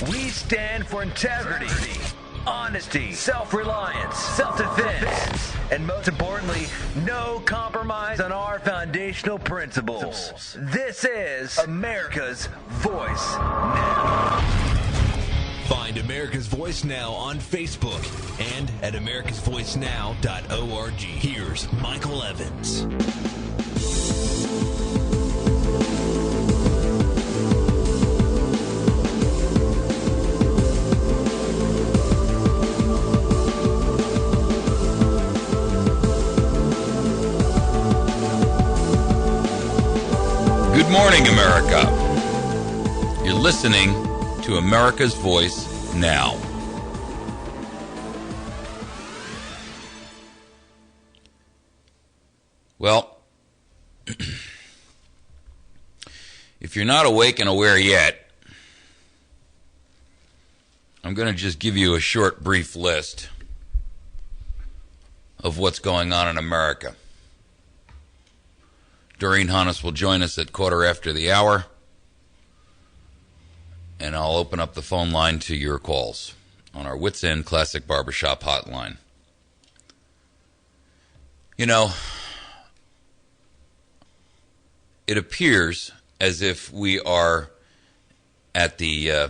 We stand for integrity, honesty, self-reliance, self-defense, and most importantly, no compromise on our foundational principles. This is America's Voice Now. Find America's Voice Now on Facebook and at americasvoicenow.org. Here's Michael Evans. Good morning, America. You're listening to America's Voice Now. Well, if you're not awake and aware yet, I'm going to just give you a short, brief list of what's going on in America. Doreen Hannes will join us at 1:15 and I'll open up the phone line to your calls on our Wits End Classic Barbershop hotline. You know, it appears as if we are at the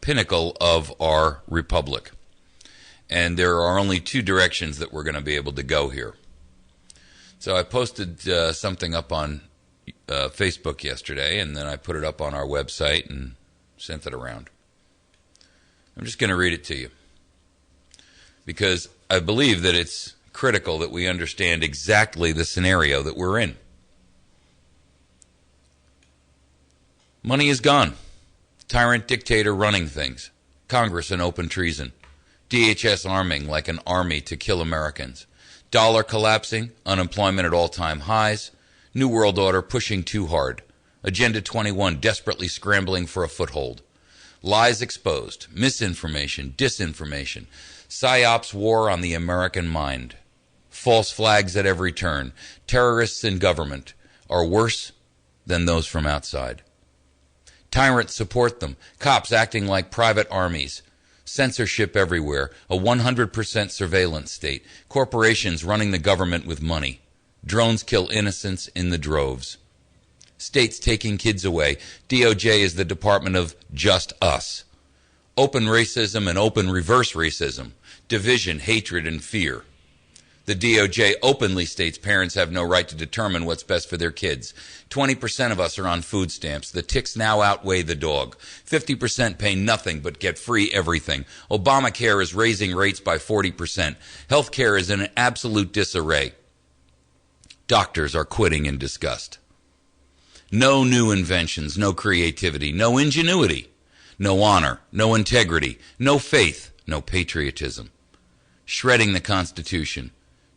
pinnacle of our republic, and there are only two directions that we're going to be able to go here. So I posted something up on Facebook yesterday, and then I put it up on our website and sent it around. I'm just going to read it to you because I believe that it's critical that we understand exactly the scenario that we're in. Money is gone. Tyrant dictator running things. Congress in open treason. DHS arming like an army to kill Americans. Dollar collapsing, unemployment at all-time highs, New World Order pushing too hard, Agenda 21 desperately scrambling for a foothold, lies exposed, misinformation, disinformation, psyops war on the American mind, false flags at every turn, terrorists in government are worse than those from outside. Tyrants support them, cops acting like private armies, censorship everywhere, a 100% surveillance state, corporations running the government with money, drones kill innocents in the droves, states taking kids away, DOJ is the Department of Just Us, open racism and open reverse racism, division, hatred, and fear. The DOJ openly states parents have no right to determine what's best for their kids. 20% of us are on food stamps. The ticks now outweigh the dog. 50% pay nothing but get free everything. Obamacare is raising rates by 40%. Healthcare is in an absolute disarray. Doctors are quitting in disgust. No new inventions, no creativity, no ingenuity, no honor, no integrity, no faith, no patriotism. Shredding the Constitution.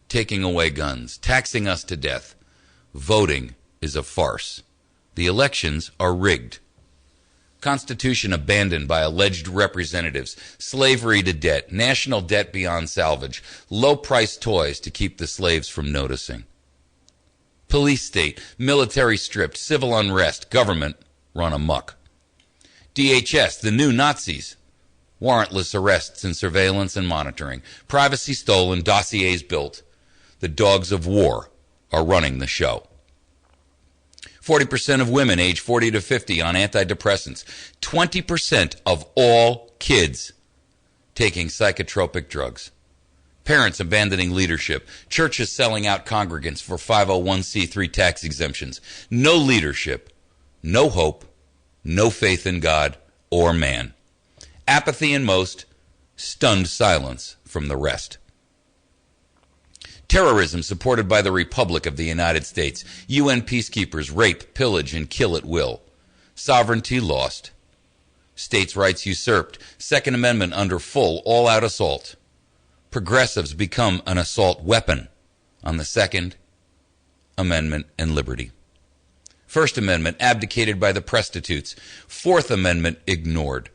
Taking away guns, taxing us to death. Voting is a farce. The elections are rigged. Constitution abandoned by alleged representatives. Slavery to debt. National debt beyond salvage. Low-priced toys to keep the slaves from noticing. Police state. Military stripped. Civil unrest. Government run amok. DHS, the new Nazis. Warrantless arrests and surveillance and monitoring. Privacy stolen. Dossiers built. The dogs of war are running the show. 40% of women age 40 to 50 on antidepressants. 20% of all kids taking psychotropic drugs. Parents abandoning leadership. Churches selling out congregants for 501c3 tax exemptions. No leadership, no hope, no faith in God or man. Apathy in most, stunned silence from the rest. Terrorism supported by the Republic of the United States. UN peacekeepers rape, pillage, and kill at will. Sovereignty lost. States' rights usurped. Second Amendment under full, all-out assault. Progressives become an assault weapon on the Second Amendment and liberty. First Amendment abdicated by the prostitutes. Fourth Amendment ignored.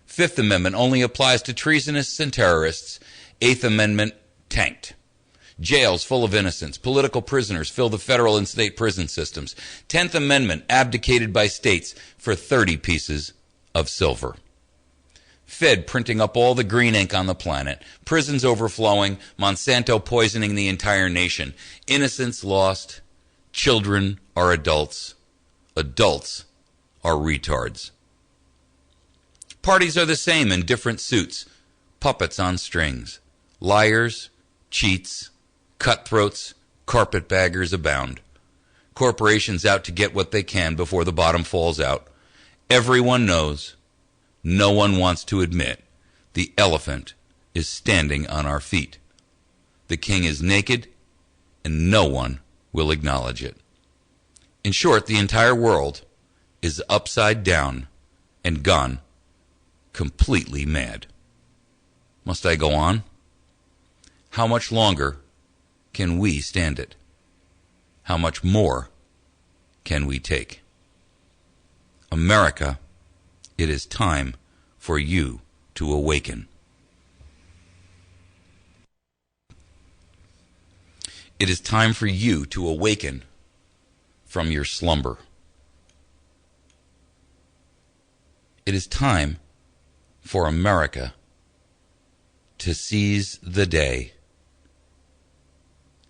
Fifth Amendment only applies to treasonists and terrorists. Eighth Amendment tanked. Jails full of innocents. Political prisoners fill the federal and state prison systems. 10th Amendment abdicated by states for 30 pieces of silver. Fed printing up all the green ink on the planet, prisons overflowing, Monsanto poisoning the entire nation, innocents lost, children are adults, adults are retards. Parties are the same in different suits, puppets on strings. Liars, cheats, cutthroats, carpetbaggers abound. Corporations out to get what they can before the bottom falls out. Everyone knows, no one wants to admit, the elephant is standing on our feet. The king is naked, and no one will acknowledge it. In short, the entire world is upside down and gone completely mad. Must I go on? How much longer can we stand it? How much more can we take? America, it is time for you to awaken. It is time for you to awaken from your slumber. It is time for America to seize the day,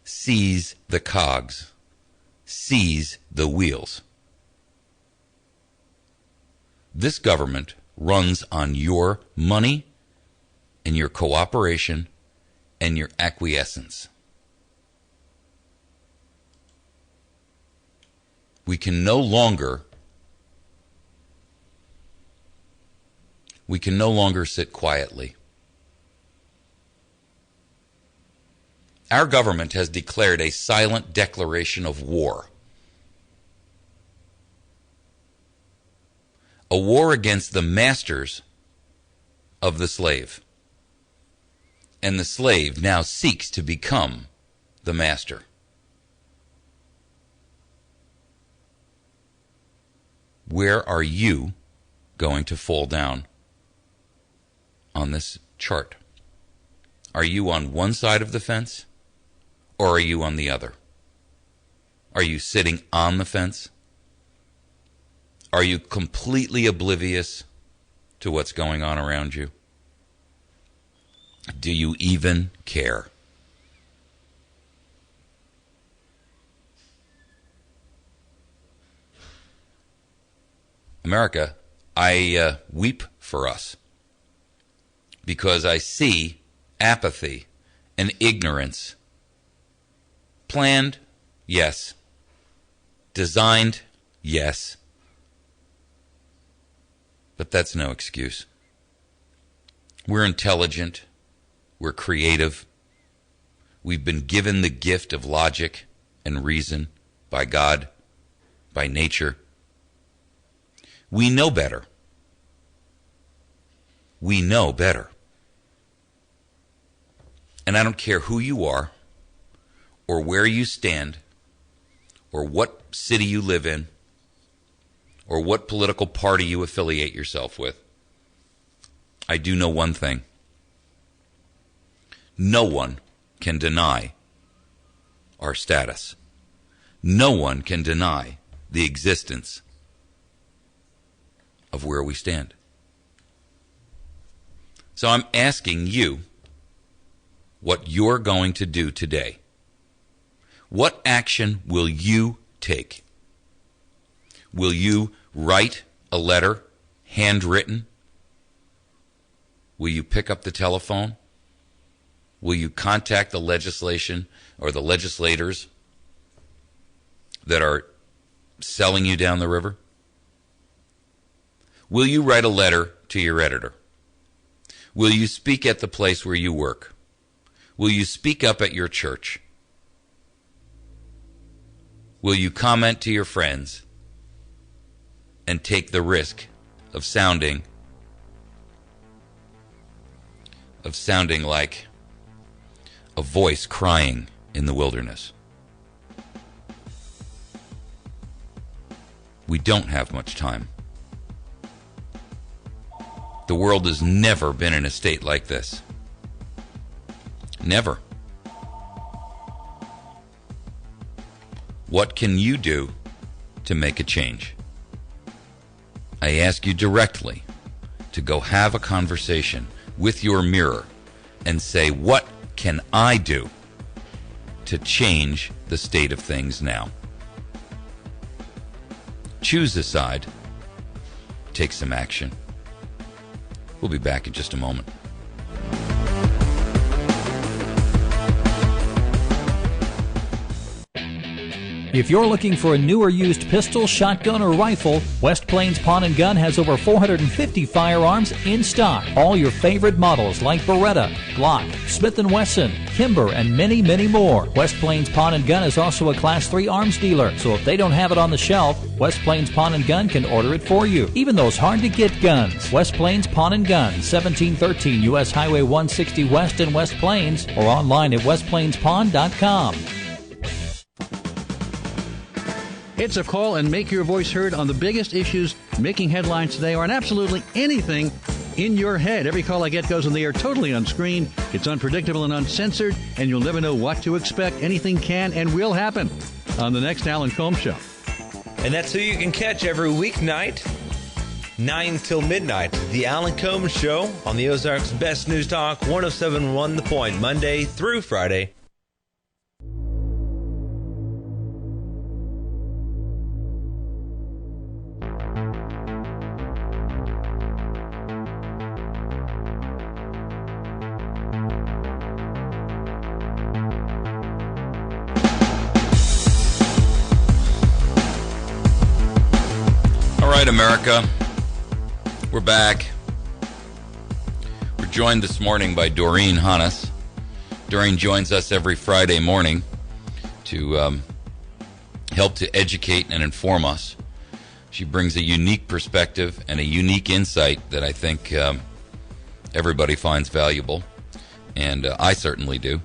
seize the cogs, seize the wheels. This government runs on your money and your cooperation and your acquiescence. We can no longer sit quietly. Our government has declared a silent declaration of war. A war against the masters of the slave. And the slave now seeks to become the master. Where are you going to fall down on this chart? Are you on one side of the fence, or are you on the other? Are you sitting on the fence? Are you completely oblivious to what's going on around you? Do you even care? America, I weep for us because I see apathy and ignorance. Planned, yes. Designed, yes. But that's no excuse. We're intelligent. We're creative. We've been given the gift of logic and reason by God, by nature. We know better. We know better. And I don't care who you are, or where you stand, or what city you live in, or what political party you affiliate yourself with. I do know one thing. No one can deny our status. No one can deny the existence of where we stand. So I'm asking you what you're going to do today. What action will you take? Will you write a letter, handwritten? Will you pick up the telephone? Will you contact the legislation or the legislators that are selling you down the river? Will you write a letter to your editor? Will you speak at the place where you work? Will you speak up at your church? Will you comment to your friends and take the risk of sounding like a voice crying in the wilderness? We don't have much time. The world has never been in a state like this. Never. What can you do to make a change? I ask you directly to go have a conversation with your mirror and say, what can I do to change the state of things now? Choose a side. Take some action. We'll be back in just a moment. If you're looking for a new or used pistol, shotgun, or rifle, West Plains Pawn and Gun has over 450 firearms in stock. All your favorite models like Beretta, Glock, Smith & Wesson, Kimber, and many, many more. West Plains Pawn and Gun is also a Class 3 arms dealer, so if they don't have it on the shelf, West Plains Pawn and Gun can order it for you. Even those hard-to-get guns. West Plains Pawn and Gun, 1713 U.S. Highway 160 West in West Plains, or online at westplainspawn.com. It's a call and make your voice heard on the biggest issues making headlines today, or on absolutely anything in your head. Every call I get goes on the air totally unscreened. It's unpredictable and uncensored, and you'll never know what to expect. Anything can and will happen on the next Alan Combs Show. And that's who you can catch every weeknight, 9 till midnight. The Alan Combs Show on the Ozarks Best News Talk, 107.1 The Point, Monday through Friday. All right, America, we're back. We're joined this morning by Doreen Hannes. Doreen joins us every Friday morning to help to educate and inform us. She brings a unique perspective and a unique insight that I think everybody finds valuable, and I certainly do.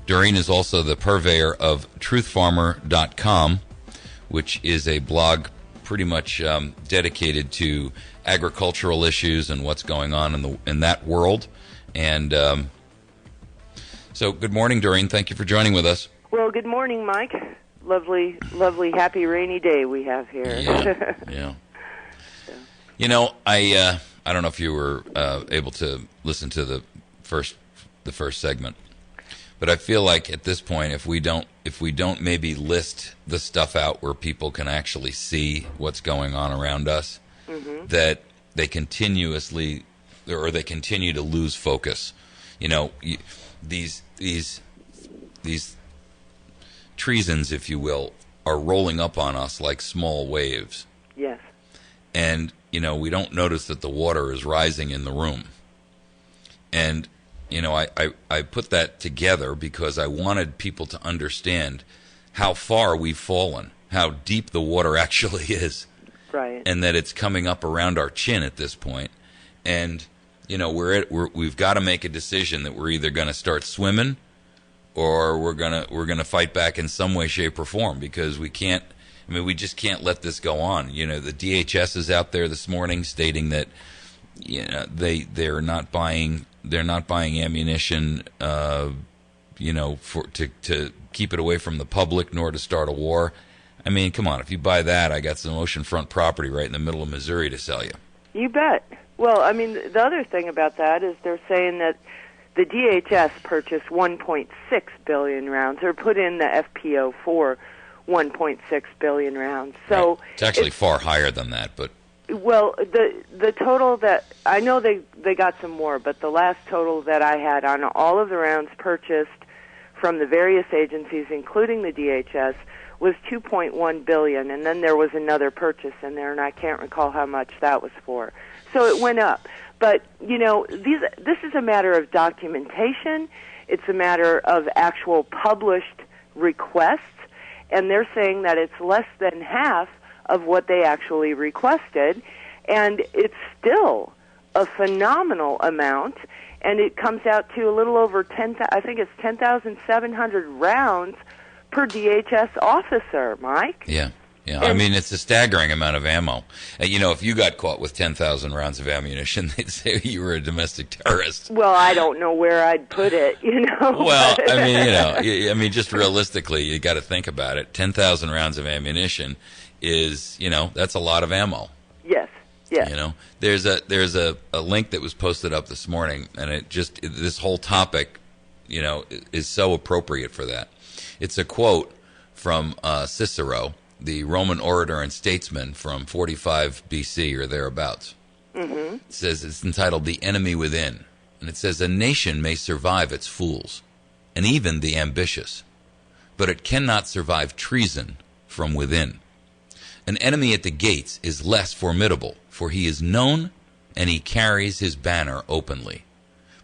Doreen is also the purveyor of truthfarmer.com, which is a blog pretty much dedicated to agricultural issues and what's going on in that world. And so good morning, Doreen. Thank you for joining with us. Well, good morning, Mike. Lovely, happy rainy day we have here. Yeah, yeah. You know, I don't know if you were able to listen to the first segment, but I feel like at this point, if we don't maybe list the stuff out where people can actually see what's going on around us, that they continue to lose focus. You know, these treasons, if you will, are rolling up on us like small waves. Yes. And, you know, we don't notice that the water is rising in the room. And, you know, I put that together because I wanted people to understand how far we've fallen, how deep the water actually is. Right. And that it's coming up around our chin at this point. And, you know, we've got to make a decision that we're either going to start swimming or we're gonna fight back in some way, shape, or form, because we just can't let this go on. You know, the DHS is out there this morning stating that, you know, they're not buying ammunition, you know, to keep it away from the public, nor to start a war. I mean, come on, if you buy that, I got some oceanfront property right in the middle of Missouri to sell you. You bet. Well, I mean, the other thing about that is they're saying that the DHS purchased 1.6 billion rounds, or put in the FPO for 1.6 billion rounds. So right. It's actually far higher than that, but well, the total that I know they got some more, but the last total that I had on all of the rounds purchased from the various agencies, including the DHS, was 2.1 billion, and then there was another purchase in there, and I can't recall how much that was for. So it went up. But, you know, this is a matter of documentation. It's a matter of actual published requests, and they're saying that it's less than half of what they actually requested, and it's still a phenomenal amount, and it comes out to a little over 10,700 rounds per DHS officer, Mike. Yeah. Yeah, I mean, it's a staggering amount of ammo. You know, if you got caught with 10,000 rounds of ammunition, they'd say you were a domestic terrorist. Well, I don't know where I'd put it, you know. Well, I mean, you know, just realistically, you got to think about it. 10,000 rounds of ammunition is, you know, that's a lot of ammo. Yes. Yeah. You know, there's a link that was posted up this morning, and this whole topic, you know, is so appropriate for that. It's a quote from Cicero, the Roman orator and statesman from 45 BC or thereabouts. Mm-hmm. It says, it's entitled "The Enemy Within," and it says, "A nation may survive its fools, and even the ambitious, but it cannot survive treason from within. An enemy at the gates is less formidable, for he is known and he carries his banner openly.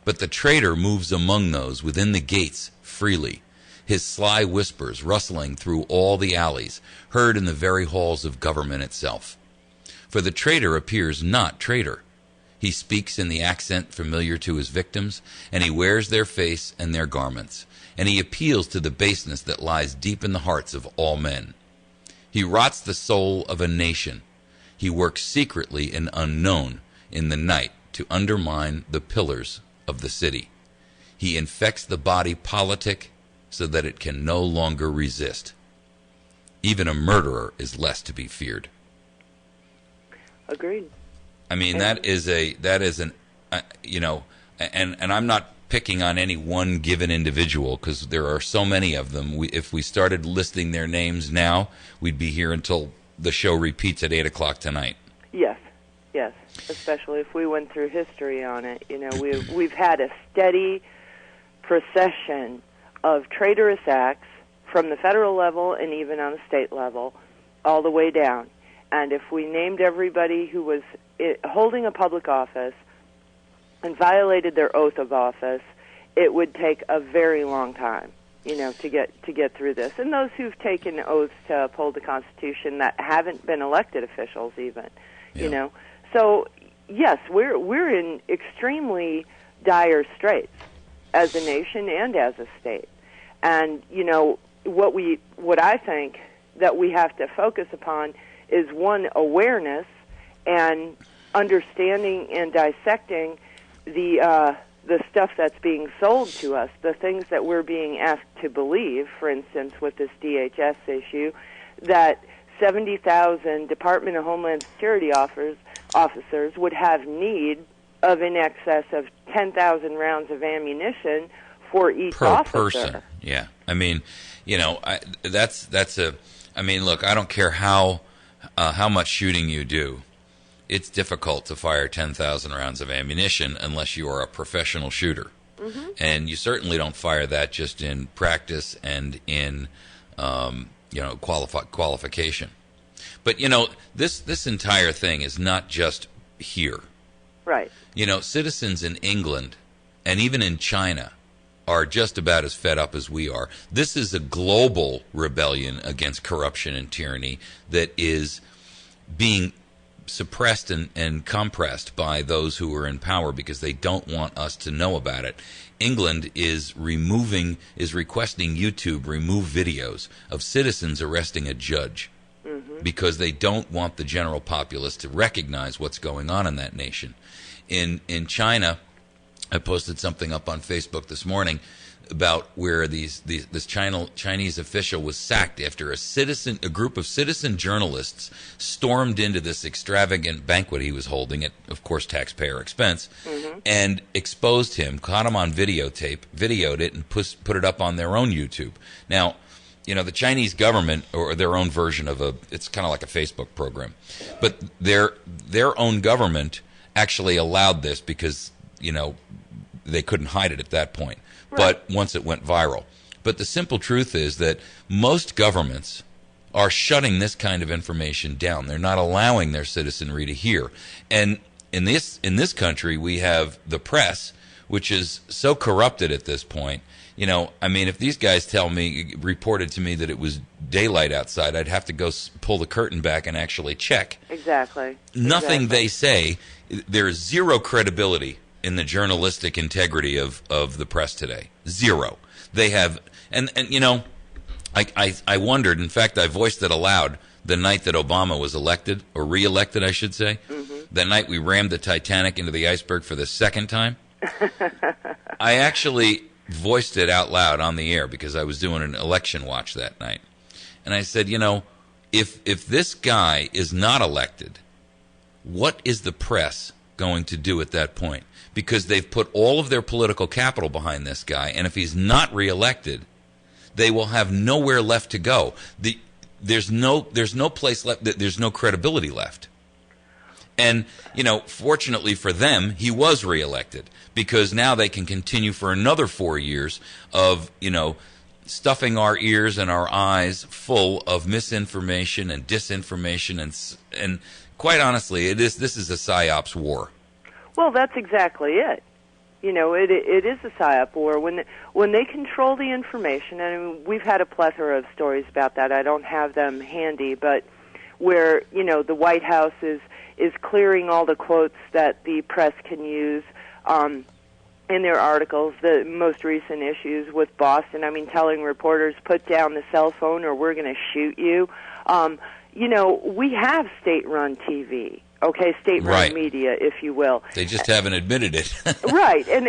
But the traitor moves among those within the gates freely, his sly whispers rustling through all the alleys, heard in the very halls of government itself. For the traitor appears not traitor. He speaks in the accent familiar to his victims, and he wears their face and their garments, and he appeals to the baseness that lies deep in the hearts of all men. He rots the soul of a nation. He works secretly and unknown in the night to undermine the pillars of the city. He infects the body politic so that it can no longer resist. Even a murderer is less to be feared." Agreed. I mean, that is an you know, and I'm not picking on any one given individual, because there are so many of them. If we started listing their names now, we'd be here until the show repeats at 8 o'clock tonight. Yes, especially if we went through history on it. You know, we've had a steady procession of traitorous acts from the federal level and even on the state level, all the way down. And if we named everybody who was holding a public office and violated their oath of office, it would take a very long time, you know, to get through this. And those who've taken oaths to uphold the Constitution that haven't been elected officials, even, you know. So yes, we're in extremely dire straits as a nation and as a state. And you know what I think that we have to focus upon is, one, awareness and understanding and dissecting the stuff that's being sold to us, the things that we're being asked to believe. For instance, with this DHS issue, that 70,000 Department of Homeland Security officers would have need of in excess of 10,000 rounds of ammunition for each per officer. Person. Yeah, I mean, you know, that's a. I mean, look, I don't care how much shooting you do. It's difficult to fire 10,000 rounds of ammunition unless you are a professional shooter. Mm-hmm. And you certainly don't fire that just in practice and in, qualification. But, you know, this entire thing is not just here. Right. You know, citizens in England and even in China are just about as fed up as we are. This is a global rebellion against corruption and tyranny that is being suppressed and compressed by those who are in power because they don't want us to know about it. England is requesting YouTube remove videos of citizens arresting a judge because they don't want the general populace to recognize what's going on in that nation. In China, I posted something up on Facebook this morning about where this Chinese official was sacked after a group of citizen journalists stormed into this extravagant banquet he was holding at, of course, taxpayer expense, and exposed him, caught him on videotape, videoed it, and put it up on their own YouTube. Now, you know, the Chinese government, or their own version of it's kind of like a Facebook program, but their own government actually allowed this because, you know, they couldn't hide it at that point. Right. But once it went viral. But the simple truth is that most governments are shutting this kind of information down. They're not allowing their citizenry to hear. And in this country, we have the press, which is so corrupted at this point. You know, I mean, if these guys reported to me that it was daylight outside, I'd have to go pull the curtain back and actually check. Exactly. Nothing they say, there's zero credibility in the journalistic integrity of the press today. Zero. They have, and you know, I wondered, in fact, I voiced it aloud the night that Obama was elected, or re-elected, I should say. That night we rammed the Titanic into the iceberg for the second time. I actually voiced it out loud on the air because I was doing an election watch that night. And I said, you know, if this guy is not elected, what is the press going to do at that point? Because they've put all of their political capital behind this guy, and if he's not reelected, they will have nowhere left to go. There's no place left. There's no credibility left. And, fortunately for them, he was reelected, because now they can continue for another 4 years of, stuffing our ears and our eyes full of misinformation and disinformation, and quite honestly, this is a psyops war. Well, that's exactly it. It is a psyop war when they control the information. And we've had a plethora of stories about that. I don't have them handy, but where the White House is clearing all the quotes that the press can use in their articles. The most recent issues with Boston, telling reporters, put down the cell phone or we're going to shoot you. We have state-run TV. Okay, state-run media, if you will. They just haven't admitted it. Right, and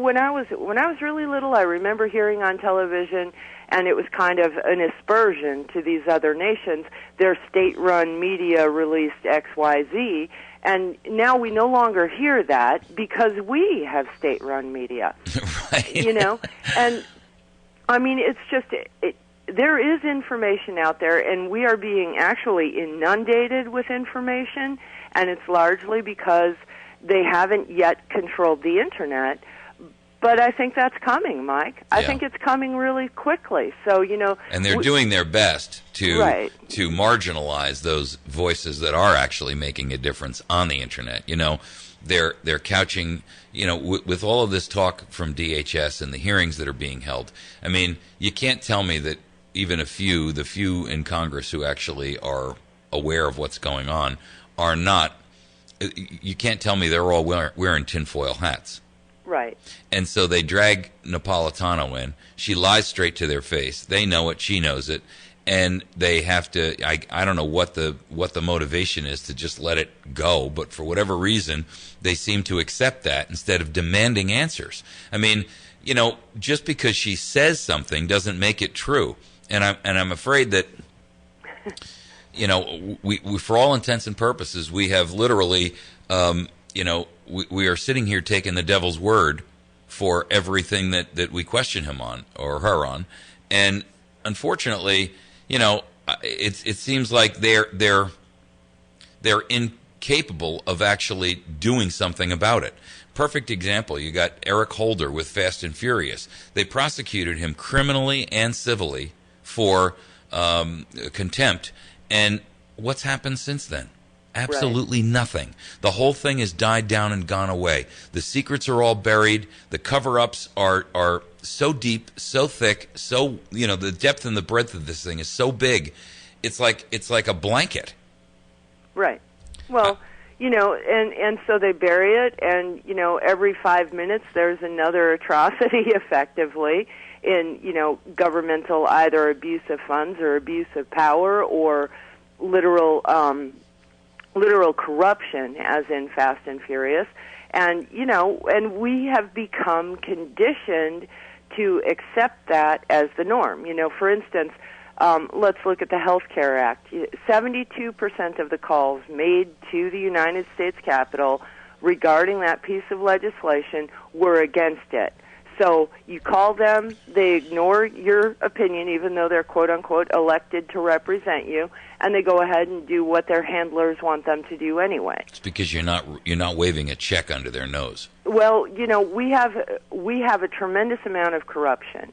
when I was really little, I remember hearing on television, and it was kind of an aspersion to these other nations. Their state-run media released XYZ, and now we no longer hear that because we have state-run media. Right. And it's just there is information out there, and we are being actually inundated with information. And it's largely because they haven't yet controlled the Internet. But I think that's coming, Mike. I think it's coming really quickly. So, And they're doing their best to marginalize those voices that are actually making a difference on the Internet. They're couching, with all of this talk from DHS and the hearings that are being held. You can't tell me that even the few in Congress who actually are aware of what's going on, are not. You can't tell me they're all wearing tinfoil hats. Right. And so they drag Napolitano in. She lies straight to their face. They know it. She knows it. And they have to. I don't know what the motivation is to just let it go. But for whatever reason, they seem to accept that instead of demanding answers. Just because she says something doesn't make it true. And I'm afraid that. We for all intents and purposes, we have literally, we are sitting here taking the devil's word for everything that we question him on or her on, and unfortunately, it seems like they're incapable of actually doing something about it. Perfect example, you got Eric Holder with Fast and Furious. They prosecuted him criminally and civilly for contempt. And what's happened since then? Absolutely nothing. The whole thing has died down and gone away. The secrets are all buried. The cover-ups are so deep, so thick, so the depth and the breadth of this thing is so big. It's like a blanket. Right. Well, and so they bury it, and every 5 minutes there's another atrocity, effectively, in governmental either abuse of funds or abuse of power or literal corruption, as in Fast and Furious, and and we have become conditioned to accept that as the norm. For instance, let's look at the Health Care Act. 72% of the calls made to the United States Capitol regarding that piece of legislation were against it. So you call them, they ignore your opinion, even though they're quote-unquote elected to represent you, and they go ahead and do what their handlers want them to do anyway. It's because you're not waving a check under their nose. Well, we have a tremendous amount of corruption,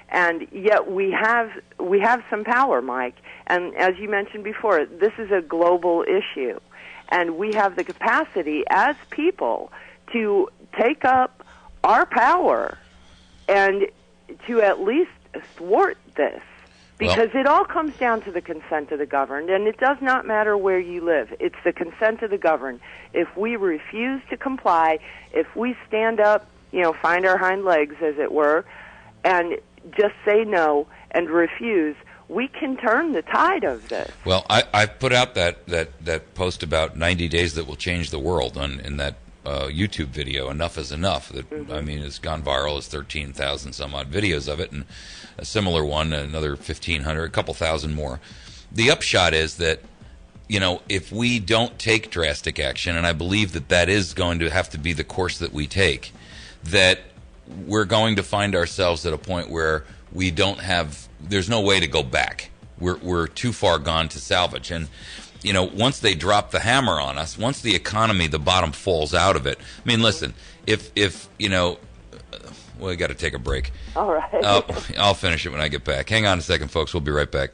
and yet we have some power, Mike. And as you mentioned before, this is a global issue, and we have the capacity as people to take up our power and to at least thwart this, because it all comes down to the consent of the governed, and it does not matter where you live. It's the consent of the governed. If we refuse to comply, if we stand up, find our hind legs, as it were, and just say no and refuse, we can turn the tide of this. Well, I put out that post about 90 days that will change the world in that YouTube video, Enough is Enough, that it's gone viral. There's 13,000 some odd videos of it, and a similar one, another 1,500, a couple thousand more. The upshot is that if we don't take drastic action, and I believe that is going to have to be the course that we take, that we're going to find ourselves at a point where there's no way to go back. We're too far gone to salvage. And, once they drop the hammer on us, once the economy, the bottom falls out of it. I mean, listen, if we got to take a break. All right. I'll finish it when I get back. Hang on a second, folks. We'll be right back.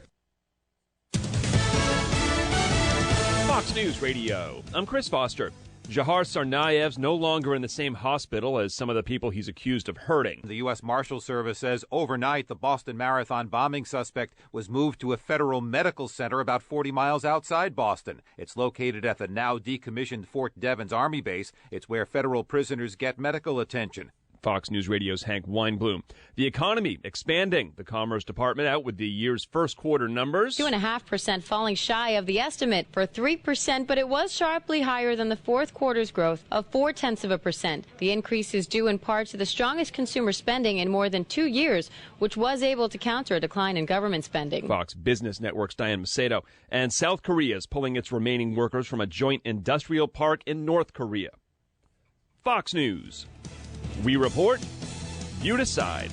Fox News Radio. I'm Chris Foster. Jahar Tsarnaev's no longer in the same hospital as some of the people he's accused of hurting. The U.S. Marshal Service says overnight the Boston Marathon bombing suspect was moved to a federal medical center about 40 miles outside Boston. It's located at the now decommissioned Fort Devens Army Base. It's where federal prisoners get medical attention. Fox News Radio's Hank Weinblum. The economy expanding. The Commerce Department out with the year's first quarter numbers. 2.5% falling shy of the estimate for 3%, but it was sharply higher than the fourth quarter's growth of 0.4%. The increase is due in part to the strongest consumer spending in more than 2 years, which was able to counter a decline in government spending. Fox Business Network's Diane Macedo. And South Korea is pulling its remaining workers from a joint industrial park in North Korea. Fox News. We report, you decide.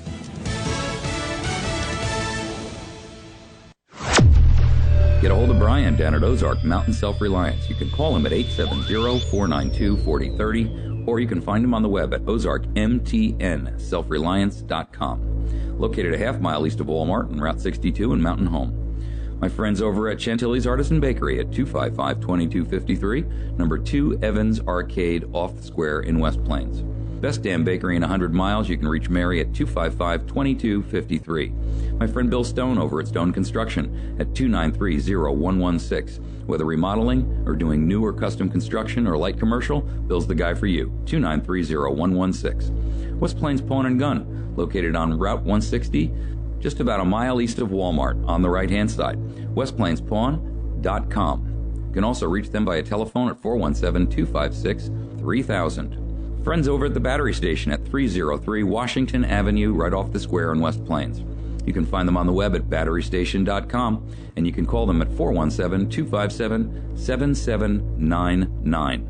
Get a hold of Brian down at Ozark Mountain Self-Reliance. You can call him at 870-492-4030, or you can find him on the web at ozarkmtnselfreliance.com. Located a half-mile east of Walmart and Route 62 in Mountain Home. My friends over at Chantilly's Artisan Bakery at 255-2253, number 2 Evans Arcade off the square in West Plains. Best damn bakery in 100 miles. You can reach Mary at 255-2253. My friend Bill Stone over at Stone Construction at 293-0116. Whether remodeling or doing new or custom construction or light commercial, Bill's the guy for you. 293-0116. West Plains Pawn and Gun, located on Route 160, just about a mile east of Walmart on the right-hand side. westplainspawn.com. You can also reach them via telephone at 417-256-3000. Friends over at the battery station at 303 Washington Avenue, right off the square in West Plains. You can find them on the web at batterystation.com, and you can call them at 417-257-7799.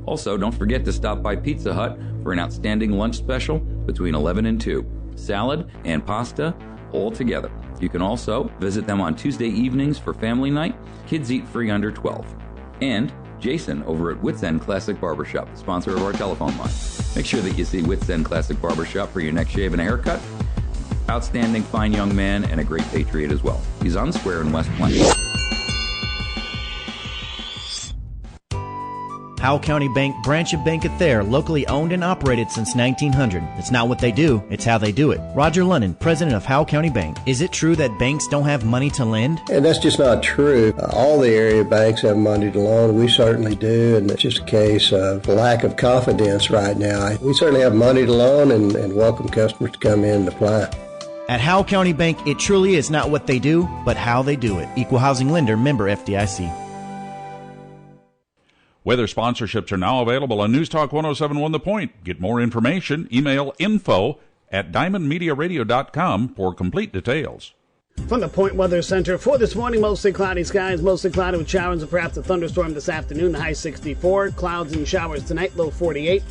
Also, don't forget to stop by Pizza Hut for an outstanding lunch special between 11 and 2. Salad and pasta all together. You can also visit them on Tuesday evenings for family night. Kids eat free under 12. And Jason over at Wits End Classic Barbershop, the sponsor of our telephone line. Make sure that you see Wits End Classic Barbershop for your next shave and a haircut. Outstanding, fine young man, and a great patriot as well. He's on the square in West Plains. Howell County Bank branch of Bankett Thayer, locally owned and operated since 1900. It's not what they do, it's how they do it. Roger London, president of Howell County Bank. Is it true that banks don't have money to lend? And that's just not true. All the area banks have money to loan. We certainly do, and it's just a case of lack of confidence right now. We certainly have money to loan and welcome customers to come in and apply. At Howell County Bank, it truly is not what they do, but how they do it. Equal Housing Lender, member FDIC. Weather sponsorships are now available on News Talk 107.1 The Point. Get more information, email info@diamondmediaradio.com for complete details. From the Point Weather Center for this morning, mostly cloudy skies, mostly cloudy with showers and perhaps a thunderstorm this afternoon, the high 64. Clouds and showers tonight, low 48.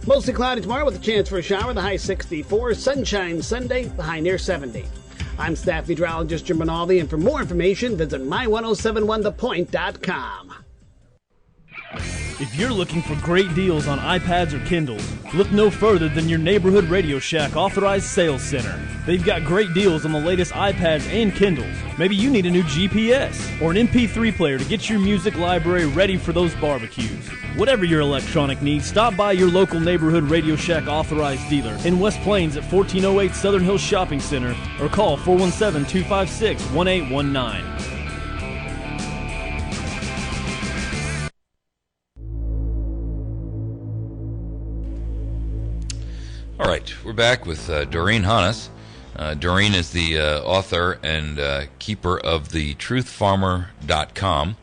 Mostly cloudy tomorrow with a chance for a shower, the high 64. Sunshine Sunday, the high near 70. I'm staff meteorologist Jim Rinaldi, and for more information, visit my1071thepoint.com. If you're looking for great deals on iPads or Kindles, look no further than your neighborhood Radio Shack authorized sales center. They've got great deals on the latest iPads and Kindles. Maybe you need a new GPS or an MP3 player to get your music library ready for those barbecues. Whatever your electronic needs, stop by your local neighborhood Radio Shack authorized dealer in West Plains at 1408 Southern Hills Shopping Center or call 417-256-1819. All right, we're back with Doreen Hannes. Doreen is the author and keeper of the truthfarmer.com.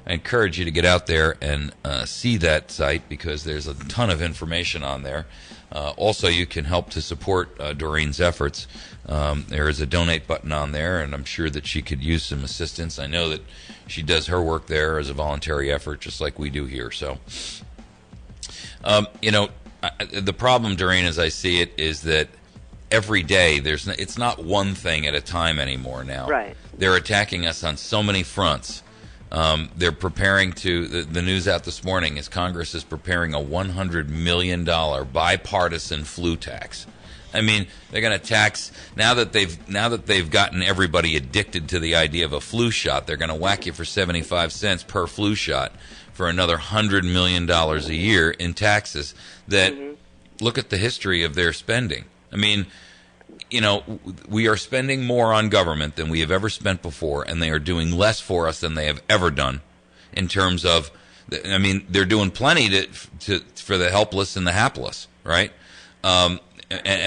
I encourage you to get out there and see that site because there's a ton of information on there. Also, you can help to support Doreen's efforts. There is a donate button on there, and I'm sure that she could use some assistance. I know that she does her work there as a voluntary effort, just like we do here. So, the problem, Doreen, as I see it, is that every day it's not one thing at a time anymore now. Right. They're attacking us on so many fronts. They're preparing the news out this morning is Congress is preparing a $100 million bipartisan flu tax. I mean, they're going to tax now that they've gotten everybody addicted to the idea of a flu shot. They're going to whack you for 75 cents per flu shot for another $100 million a year in taxes. That look at the history of their spending. I mean, we are spending more on government than we have ever spent before, and they are doing less for us than they have ever done in terms of, I mean, they're doing plenty for the helpless and the hapless, right? And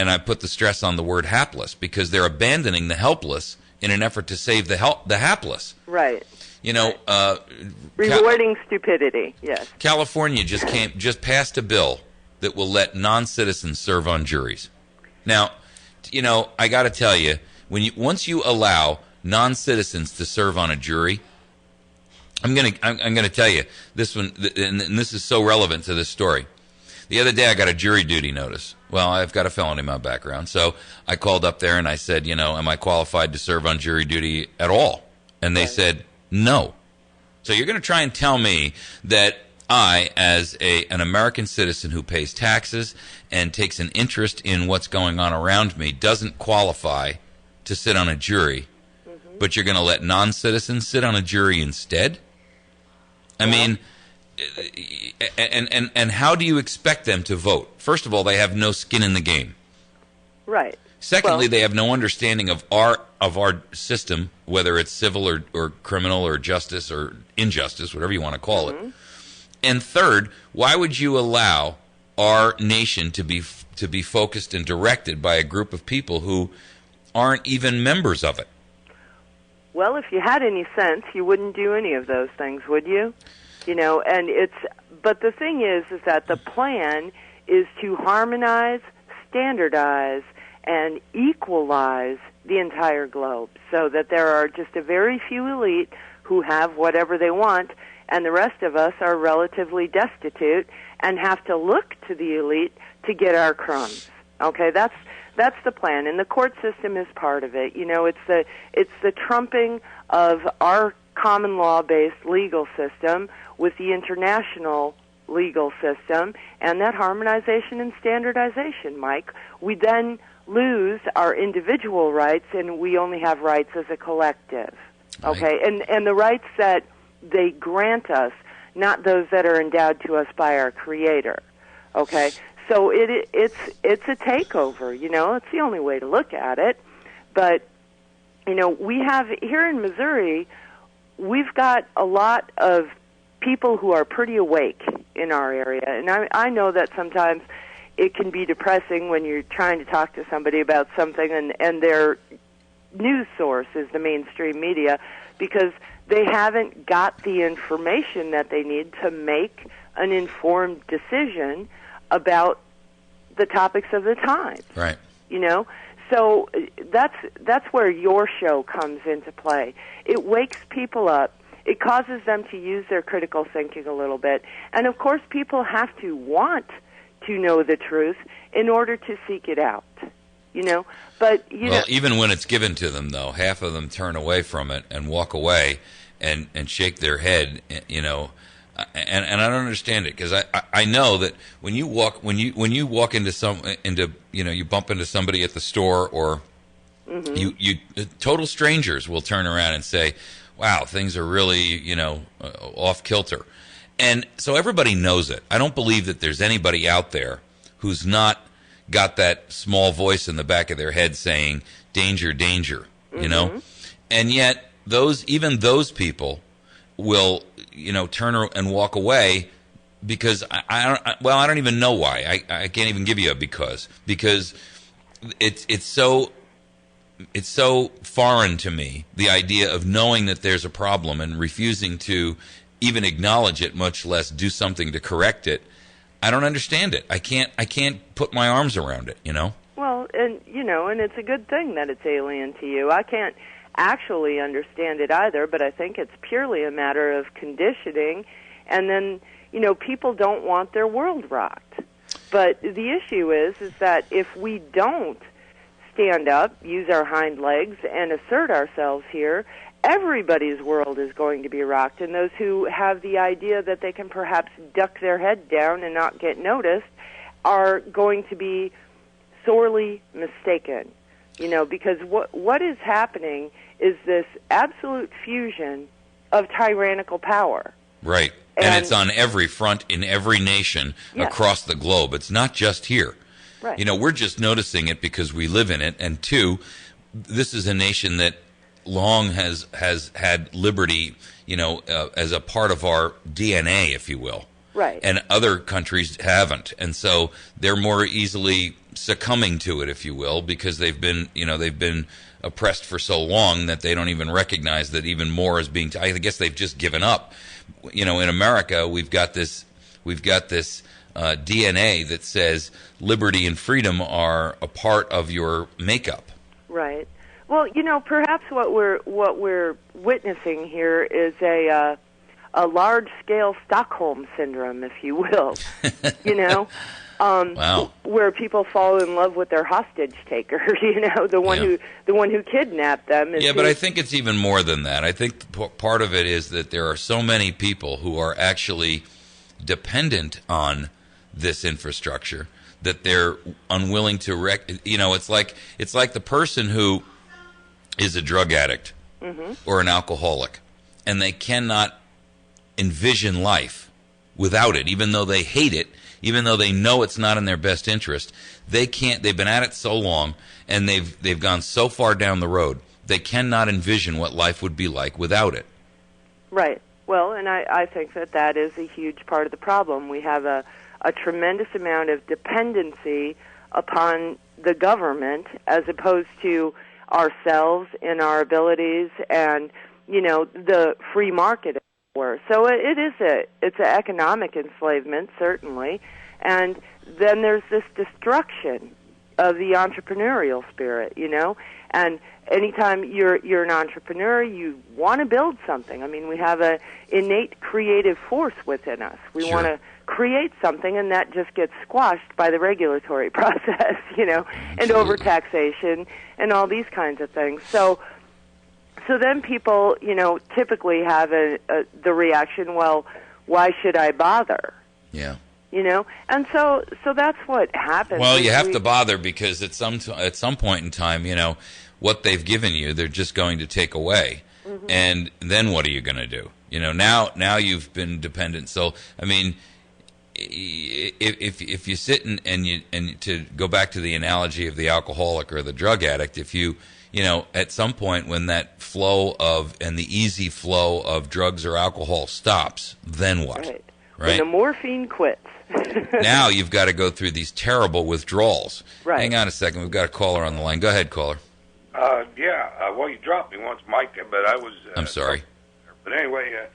I put the stress on the word hapless because they're abandoning the helpless in an effort to save the hapless. Right. Rewarding stupidity, yes. California just passed a bill that will let non-citizens serve on juries. Now, I got to tell you, once you allow non-citizens to serve on a jury, I'm gonna tell you this one, and this is so relevant to this story. The other day, I got a jury duty notice. Well, I've got a felony in my background, so I called up there and I said, am I qualified to serve on jury duty at all? And they said no. So you're going to try and tell me that I, as an American citizen who pays taxes and takes an interest in what's going on around me, doesn't qualify to sit on a jury, but you're going to let non-citizens sit on a jury instead? I mean, and how do you expect them to vote? First of all, they have no skin in the game. Right. Secondly, they have no understanding of our system, whether it's civil or criminal or justice or injustice, whatever you want to call it. And third, why would you allow our nation to be focused and directed by a group of people who aren't even members of it? Well, if you had any sense, you wouldn't do any of those things, would you? But the thing is that the plan is to harmonize, standardize, and equalize the entire globe so that there are just a very few elite who have whatever they want, and the rest of us are relatively destitute and have to look to the elite to get our crumbs. Okay, that's the plan, and the court system is part of it. It's the trumping of our common law-based legal system with the international legal system, and that harmonization and standardization, Mike. We then lose our individual rights, and we only have rights as a collective. Okay, and the rights that they grant us, not those that are endowed to us by our Creator. Okay, so it's a takeover. It's the only way to look at it. But we have here in Missouri, we've got a lot of people who are pretty awake in our area, and I know that sometimes it can be depressing when you're trying to talk to somebody about something and their news source is the mainstream media, because they haven't got the information that they need to make an informed decision about the topics of the time. Right. So that's where your show comes into play. It wakes people up. It causes them to use their critical thinking a little bit. And, of course, people have to want to know the truth in order to seek it out. But even when it's given to them, though, half of them turn away from it and walk away and shake their head. And I don't understand it, because I know that when you walk into you bump into somebody at the store, or you total strangers will turn around and say, "Wow, things are really off kilter," and so everybody knows it. I don't believe that there's anybody out there who's not got that small voice in the back of their head saying, danger, danger, and yet even those people will, turn and walk away because I don't even know why. I can't even give you a because it's so foreign to me, the idea of knowing that there's a problem and refusing to even acknowledge it, much less do something to correct it. I don't understand it. I can't put my arms around it, you know? Well, and it's a good thing that it's alien to you. I can't actually understand it either, but I think it's purely a matter of conditioning. And then, people don't want their world rocked. But the issue is that if we don't stand up, use our hind legs, and assert ourselves here, everybody's world is going to be rocked. And those who have the idea that they can perhaps duck their head down and not get noticed are going to be sorely mistaken. Because what is happening is this absolute fusion of tyrannical power. Right. And it's on every front in every nation across the globe. It's not just here. Right. We're just noticing it because we live in it. And two, this is a nation that long has had liberty, as a part of our DNA, if you will. Right. And other countries haven't. And so they're more easily succumbing to it, if you will, because they've been oppressed for so long that they don't even recognize that even more is being I guess they've just given up. In America, we've got this DNA that says liberty and freedom are a part of your makeup. Right. Well, perhaps what we're witnessing here is a large-scale Stockholm syndrome, if you will. Wow. Where people fall in love with their hostage taker. The one who kidnapped them. But I think it's even more than that. I think part of it is that there are so many people who are actually dependent on this infrastructure that they're unwilling to it's like the person who is a drug addict or an alcoholic, and they cannot envision life without it, even though they hate it, even though they know it's not in their best interest. They can't. They've been at it so long, and they've gone so far down the road, they cannot envision what life would be like without it. Right. Well, and I think that is a huge part of the problem. We have a tremendous amount of dependency upon the government as opposed to ourselves and our abilities and, the free market. So it's an economic enslavement, certainly. And then there's this destruction of the entrepreneurial spirit, And anytime you're an entrepreneur, you want to build something. I mean, we have an innate creative force within us. We want to create something, and that just gets squashed by the regulatory process, and overtaxation and all these kinds of things. So then people, typically have the reaction, well, why should I bother? Yeah. And so that's what happens. Well, you have to bother because at some point in time, what they've given you, they're just going to take away. Mm-hmm. And then what are you going to do? Now you've been dependent. So, I mean, if you sit and to go back to the analogy of the alcoholic or the drug addict, if you at some point when that flow of and the easy flow of drugs or alcohol stops, then what? Right. Right? When the morphine quits. Now you've got to go through these terrible withdrawals. Right. Hang on a second. We've got a caller on the line. Go ahead, caller. Well, you dropped me once, Mike, but I was... I'm sorry. But anyway,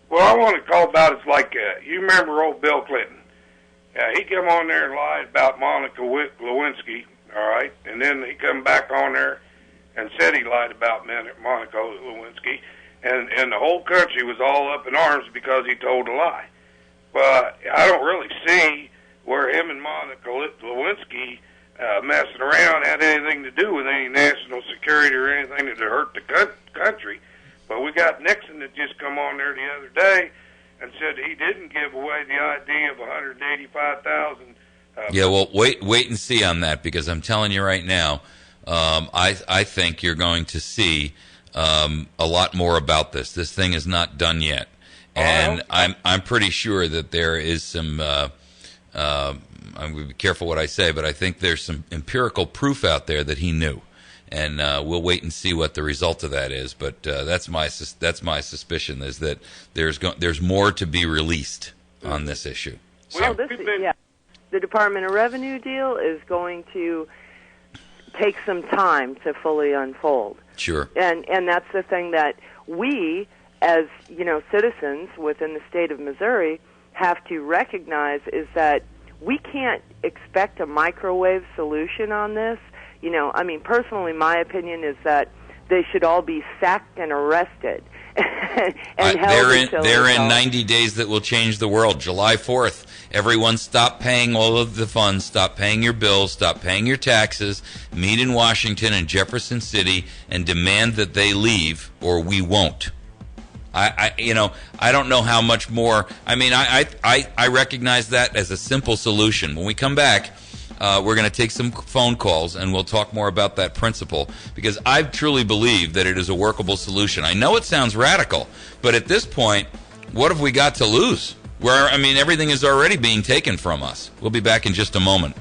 what I want to call about is like, you remember old Bill Clinton. He come on there and lied about Monica Lewinsky, all right? And then he come back on there and said he lied about Monica Lewinsky. And the whole country was all up in arms because he told a lie. But I don't really see where him and Monica Lewinsky messing around had anything to do with any national security or anything that hurt the country. But we got Nixon that just come on there the other day and said he didn't give away the idea of 185,000. Yeah, well, wait and see on that, because I'm telling you right now, I think you're going to see a lot more about this. This thing is not done yet, and I'm pretty sure that there is some. I'm going to be careful what I say, but I think there's some empirical proof out there that he knew, and we'll wait and see what the result of that is. But that's my suspicion, is that there's more to be released on this issue. So. Well, the Department of Revenue deal is going to take some time to fully unfold. Sure. And that's the thing that we as citizens within the state of Missouri have to recognize is that we can't expect a microwave solution on this. Personally, my opinion is that they should all be sacked and arrested. And they're in 90 days that will change the world. July 4th, everyone stop paying all of the funds, stop paying your bills, stop paying your taxes, meet in Washington and Jefferson City and demand that they leave, or we won't. I don't know how much more. I recognize that as a simple solution. When we come back, we're going to take some phone calls, and we'll talk more about that principle, because I truly believe that it is a workable solution. I know it sounds radical, but at this point, what have we got to lose? Everything is already being taken from us. We'll be back in just a moment.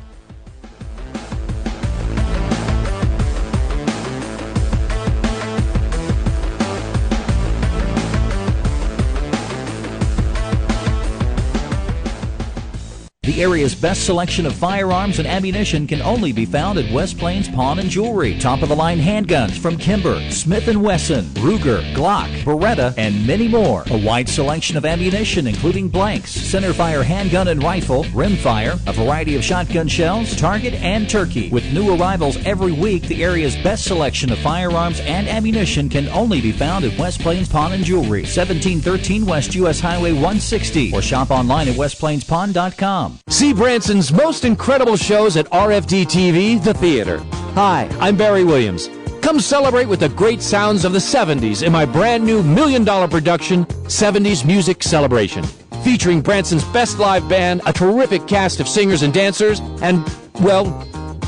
The area's best selection of firearms and ammunition can only be found at West Plains Pawn and Jewelry. Top-of-the-line handguns from Kimber, Smith & Wesson, Ruger, Glock, Beretta, and many more. A wide selection of ammunition, including blanks, centerfire handgun and rifle, rimfire, a variety of shotgun shells, target, and turkey. With new arrivals every week, the area's best selection of firearms and ammunition can only be found at West Plains Pawn and Jewelry, 1713 West U.S. Highway 160, or shop online at westplainspawn.com. See Branson's most incredible shows at RFD TV, The Theater. Hi, I'm Barry Williams. Come celebrate with the great sounds of the 70s in my brand new $1 million production, 70s Music Celebration. Featuring Branson's best live band, a terrific cast of singers and dancers, and,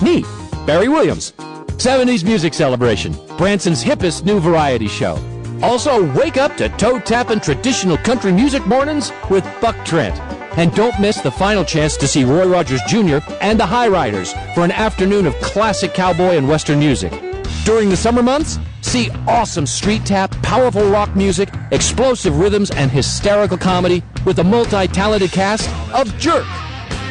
me, Barry Williams. 70s Music Celebration, Branson's hippest new variety show. Also, wake up to toe-tapping traditional country music mornings with Buck Trent. And don't miss the final chance to see Roy Rogers Jr. and the High Riders for an afternoon of classic cowboy and western music. During the summer months, see awesome street tap, powerful rock music, explosive rhythms, and hysterical comedy with a multi-talented cast of Jerk.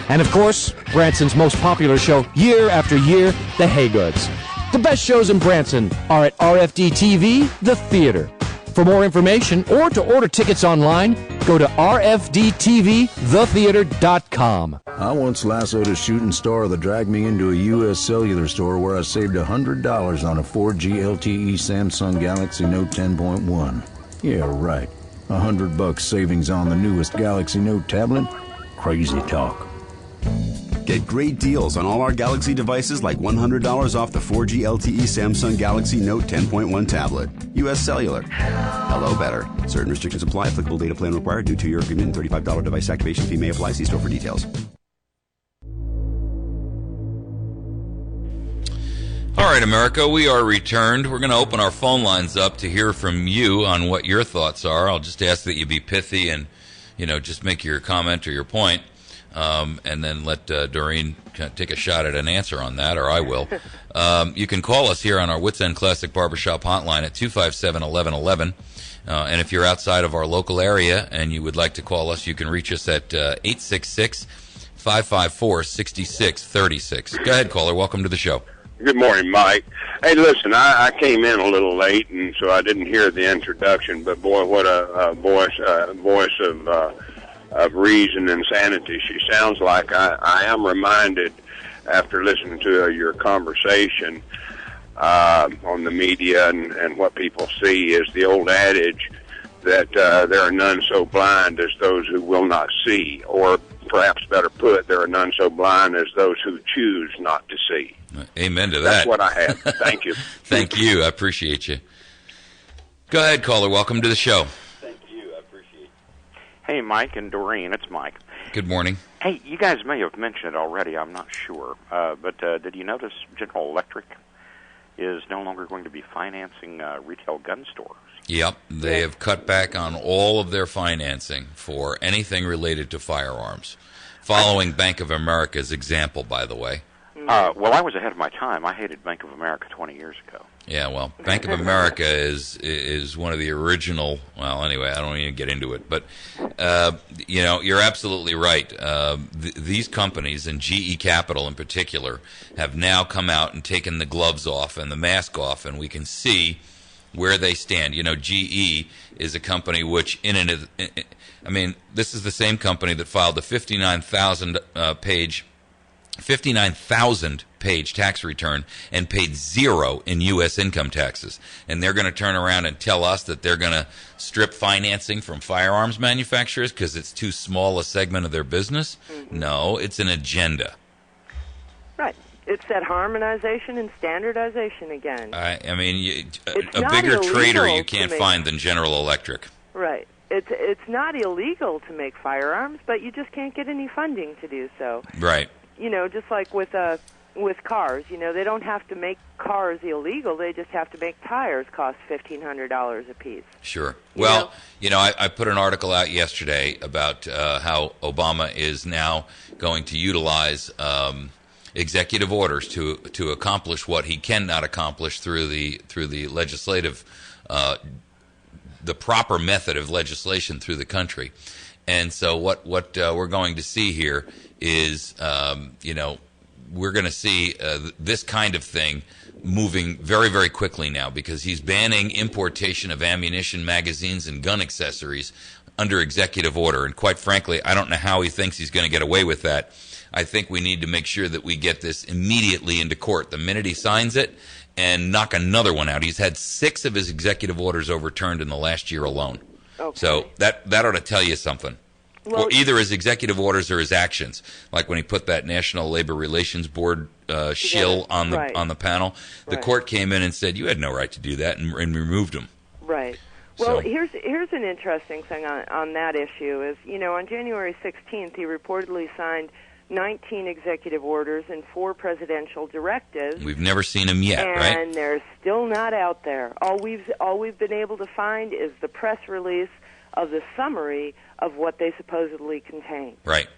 And of course, Branson's most popular show year after year, The Haygoods. The best shows in Branson are at RFD TV, The Theater. For more information or to order tickets online, go to rfdtvthetheater.com. I once lassoed a shooting star that dragged me into a U.S. cellular store where I saved $100 on a 4G LTE Samsung Galaxy Note 10.1. Yeah, right. $100 savings on the newest Galaxy Note tablet? Crazy talk. Get great deals on all our Galaxy devices, like $100 off the 4G LTE Samsung Galaxy Note 10.1 tablet. U.S. Cellular. Hello, better. Certain restrictions apply. Applicable data plan required. Due to your agreement, $35 device activation fee may apply. See store for details. All right, America, we are returned. We're going to open our phone lines up to hear from you on what your thoughts are. I'll just ask that you be pithy and, just make your comment or your point. And then let Doreen take a shot at an answer on that, or I will. You can call us here on our Wits End Classic Barbershop hotline at 257-1111. And if you're outside of our local area and you would like to call us, you can reach us at 866-554-6636. Go ahead, caller. Welcome to the show. Good morning, Mike. Hey, listen, I came in a little late, and so I didn't hear the introduction, but boy, what a voice of reason and sanity she sounds like. I am reminded, after listening to your conversation on the media and what people see, is the old adage that there are none so blind as those who will not see, or perhaps better put, there are none so blind as those who choose not to see. Amen to that. That's what I have. Thank you. Thank you. I appreciate you. Go ahead, caller. Welcome to the show. Hey, Mike and Doreen, it's Mike. Good morning. Hey, you guys may have mentioned it already, I'm not sure, but did you notice General Electric is no longer going to be financing retail gun stores? Yep, they have cut back on all of their financing for anything related to firearms, following Bank of America's example, by the way. Well, I was ahead of my time. I hated Bank of America 20 years ago. Yeah, well, Bank of America is one of the original. Well, anyway, I don't even get into it, but you're absolutely right. These companies, and GE Capital in particular, have now come out and taken the gloves off and the mask off, and we can see where they stand. GE is a company which this is the same company that filed a 59,000 page tax return and paid zero in U.S. income taxes. And they're going to turn around and tell us that they're going to strip financing from firearms manufacturers because it's too small a segment of their business? Mm-hmm. No, it's an agenda. Right. It's that harmonization and standardization again. A bigger trader you can't find than General Electric. Right. It's not illegal to make firearms, but you just can't get any funding to do so. Right. Just like with cars, they don't have to make cars illegal. They just have to make tires cost $1,500 a piece. Sure. Well, I put an article out yesterday about how Obama is now going to utilize executive orders to accomplish what he cannot accomplish through the legislative, the proper method of legislation through the country. And so what we're going to see here is, we're going to see this kind of thing moving very, very quickly now because he's banning importation of ammunition, magazines, and gun accessories under executive order. And quite frankly, I don't know how he thinks he's going to get away with that. I think we need to make sure that we get this immediately into court the minute he signs it and knock another one out. He's had 6 of his executive orders overturned in the last year alone. Okay. So that ought to tell you something. Well, or either his executive orders or his actions, like when he put that National Labor Relations Board shill on the panel. The court came in and said you had no right to do that and removed him. Right. Well, here's an interesting thing on that issue is, on January 16th, he reportedly signed 19 executive orders and 4 presidential directives. We've never seen him yet, right? And they're still not out there. All we've been able to find is the press release of the summary of what they supposedly contain. Right.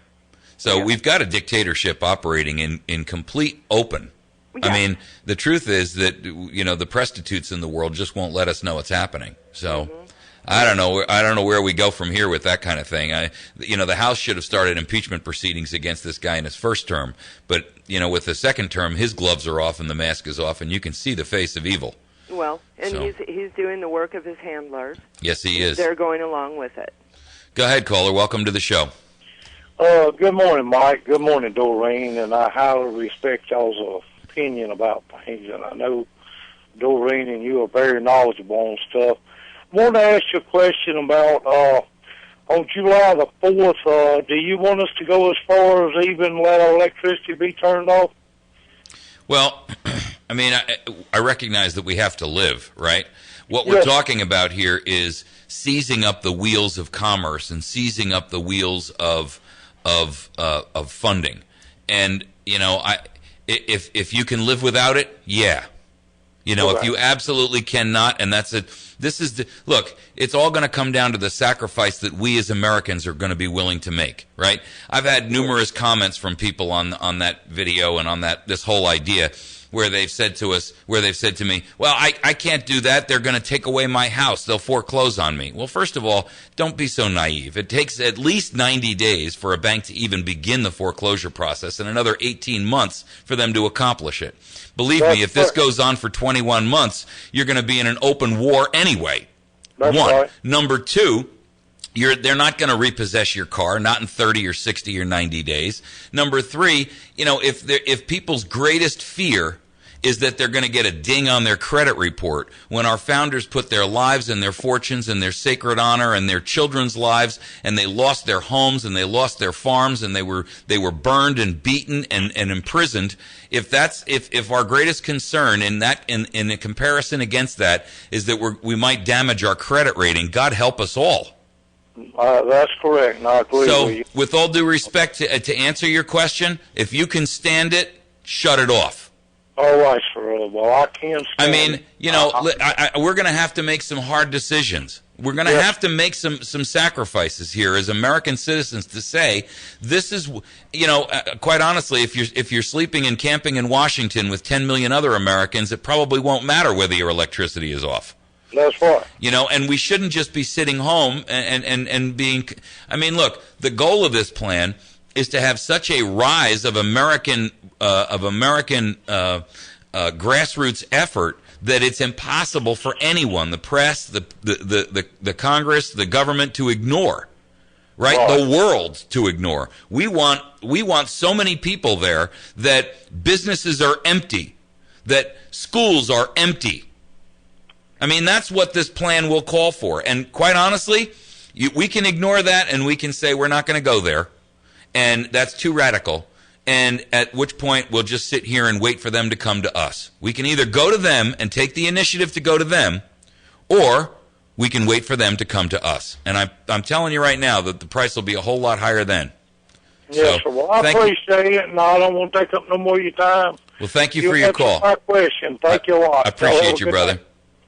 So we've got a dictatorship operating in complete open. Yeah. I mean, the truth is that the prostitutes in the world just won't let us know what's happening. So I don't know where we go from here with that kind of thing. The House should have started impeachment proceedings against this guy in his first term, but with the second term, his gloves are off and the mask is off, and you can see the face of evil. Well, and he's doing the work of his handlers. Yes, he is. They're going along with it. Go ahead, caller. Welcome to the show. Good morning, Mike. Good morning, Doreen. And I highly respect y'all's opinion about things. And I know Doreen and you are very knowledgeable on stuff. I want to ask you a question about on July the 4th. Do you want us to go as far as even let our electricity be turned off? Well, I mean, I recognize that we have to live, right? What we're talking about here is seizing up the wheels of commerce and seizing up the wheels of funding. And if you can live without it, yeah. If you absolutely cannot, and that's it. Look, it's all going to come down to the sacrifice that we as Americans are going to be willing to make, right? I've had numerous comments from people on that video and on this whole idea where they've said to me, well, I can't do that. They're going to take away my house. They'll foreclose on me. Well, first of all, don't be so naive. It takes at least 90 days for a bank to even begin the foreclosure process and another 18 months for them to accomplish it. Believe me, if this goes on for 21 months, you're going to be in an open war anyway. That's one. Right. Number two, they're not going to repossess your car, not in 30 or 60 or 90 days. Number three, if people's greatest fear is that they're going to get a ding on their credit report when our founders put their lives and their fortunes and their sacred honor and their children's lives, and they lost their homes and they lost their farms and they were burned and beaten and imprisoned. If our greatest concern in a comparison against that is that we might damage our credit rating, God help us all. That's correct. And I agree with you. With all due respect, to answer your question, if you can stand it, shut it off. All right, sir. Well, I can stand. I mean, we're going to have to make some hard decisions. We're going to have to make some sacrifices here as American citizens to say this is, quite honestly, if you're sleeping and camping in Washington with 10 million other Americans, it probably won't matter whether your electricity is off. That's right. And we shouldn't just be sitting home and being. I mean, look, the goal of this plan is to have such a rise of American grassroots effort that it's impossible for anyone, the press, the Congress, the government, to ignore. Right? The world to ignore. We want so many people there that businesses are empty, that schools are empty. I mean, that's what this plan will call for. And quite honestly, we can ignore that and we can say we're not going to go there. And that's too radical. And at which point we'll just sit here and wait for them to come to us. We can either go to them and take the initiative to go to them, or we can wait for them to come to us. And I'm telling you right now that the price will be a whole lot higher then. Yes, sir. Well, I appreciate it, and I don't want to take up no more of your time. Well, thank you for your call. My question. Thank you a lot. I appreciate you, brother.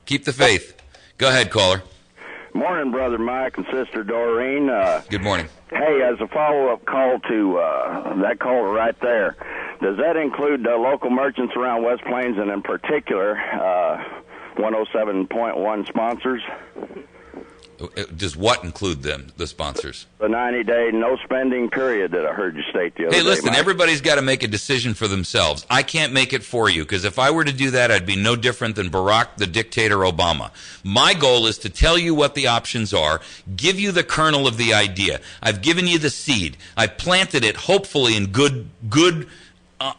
Keep the faith. Go ahead, caller. Morning, Brother Mike and Sister Doreen. Good morning. Hey, as a follow-up call to that caller right there, does that include the local merchants around West Plains and in particular 107.1 sponsors? Does what include them, the sponsors? The 90-day no-spending period that I heard you state the other day. Hey, listen, Mike. Everybody's got to make a decision for themselves. I can't make it for you, because if I were to do that, I'd be no different than Barack the dictator Obama. My goal is to tell you what the options are, give you the kernel of the idea. I've given you the seed. I've planted it, hopefully, in good,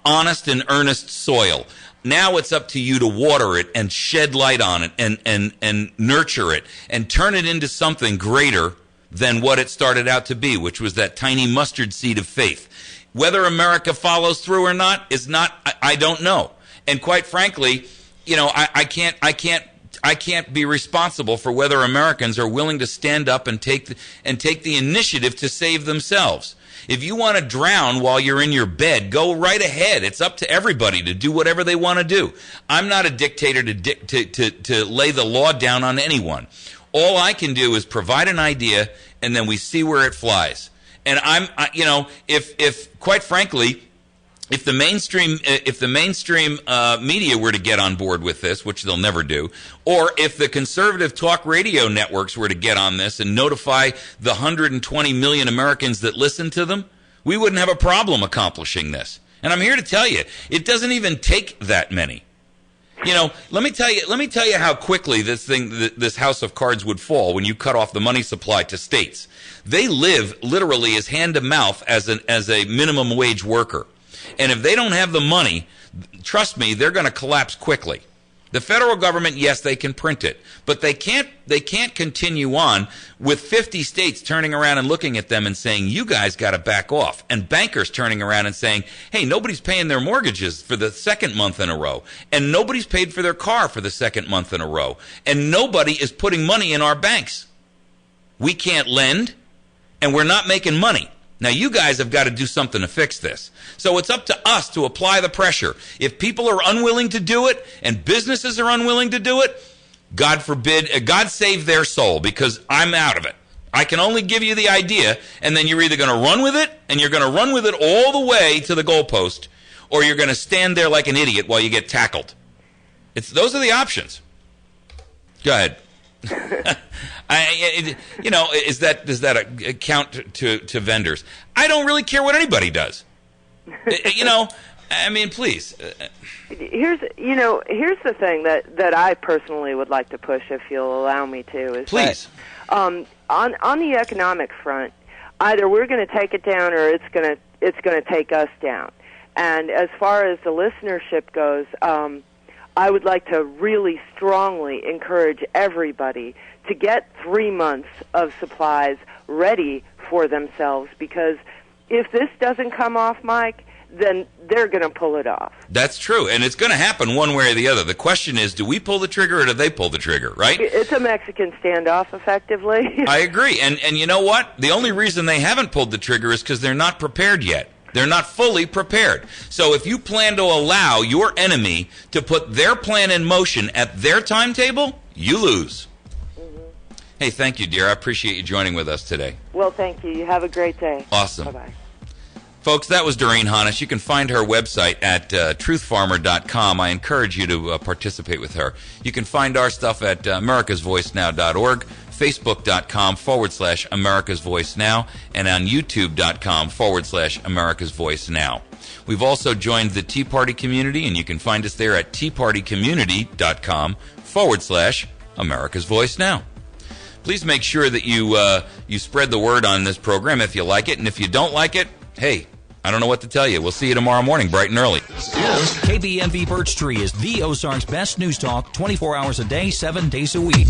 honest and earnest soil. Now it's up to you to water it and shed light on it and nurture it and turn it into something greater than what it started out to be, which was that tiny mustard seed of faith. Whether America follows through or not is not, I don't know. And quite frankly, you know, I can't be responsible for whether Americans are willing to stand up and take the initiative to save themselves. If you want to drown while you're in your bed, go right ahead. It's up to everybody to do whatever they want to do. I'm not a dictator to lay the law down on anyone. All I can do is provide an idea, and then we see where it flies. And if quite frankly, if the mainstream media were to get on board with this, which they'll never do, or if the conservative talk radio networks were to get on this and notify the 120 million Americans that listen to them, we wouldn't have a problem accomplishing this. And I'm here to tell you, it doesn't even take that many. You know, let me tell you how quickly this house of cards would fall when you cut off the money supply to states. They live literally as hand to mouth as a minimum wage worker. And if they don't have the money, trust me, they're going to collapse quickly. The federal government, yes, they can print it, but they can't continue on with 50 states turning around and looking at them and saying, you guys got to back off, and bankers turning around and saying, hey, nobody's paying their mortgages for the second month in a row, and nobody's paid for their car for the second month in a row, and nobody is putting money in our banks. We can't lend, and we're not making money. Now, you guys have got to do something to fix this. So it's up to us to apply the pressure. If people are unwilling to do it and businesses are unwilling to do it, God forbid, God save their soul, because I'm out of it. I can only give you the idea, and then you're either going to run with it, and you're going to run with it all the way to the goalpost, or you're going to stand there like an idiot while you get tackled. Those are the options. Go ahead. Does that count to vendors? I don't really care what anybody does. I mean, please. Here's the thing that I personally would like to push, if you'll allow me to, is please. That, on the economic front, either we're going to take it down or it's going to take us down. And as far as the listenership goes, I would like to really strongly encourage everybody to get 3 months of supplies ready for themselves, because if this doesn't come off, Mike, then they're going to pull it off. That's true, and it's going to happen one way or the other. The question is, do we pull the trigger or do they pull the trigger, right? It's a Mexican standoff, effectively. I agree, and you know what? The only reason they haven't pulled the trigger is because they're not prepared yet. They're not fully prepared. So if you plan to allow your enemy to put their plan in motion at their timetable, you lose. Mm-hmm. Hey, thank you, dear. I appreciate you joining with us today. Well, thank you. You have a great day. Awesome. Bye-bye. Folks, that was Doreen Hannes. You can find her website at truthfarmer.com. I encourage you to participate with her. You can find our stuff at americasvoicenow.org. Facebook.com/America's Voice Now, and on YouTube.com/America's Voice Now. We've also joined the Tea Party community, and you can find us there at teapartycommunity.com/America's Voice Now. Please make sure that you spread the word on this program if you like it, and if you don't like it, hey, I don't know what to tell you. We'll see you tomorrow morning, bright and early. KBMV Birch Tree is the Ozarks' best news talk, 24 hours a day, 7 days a week.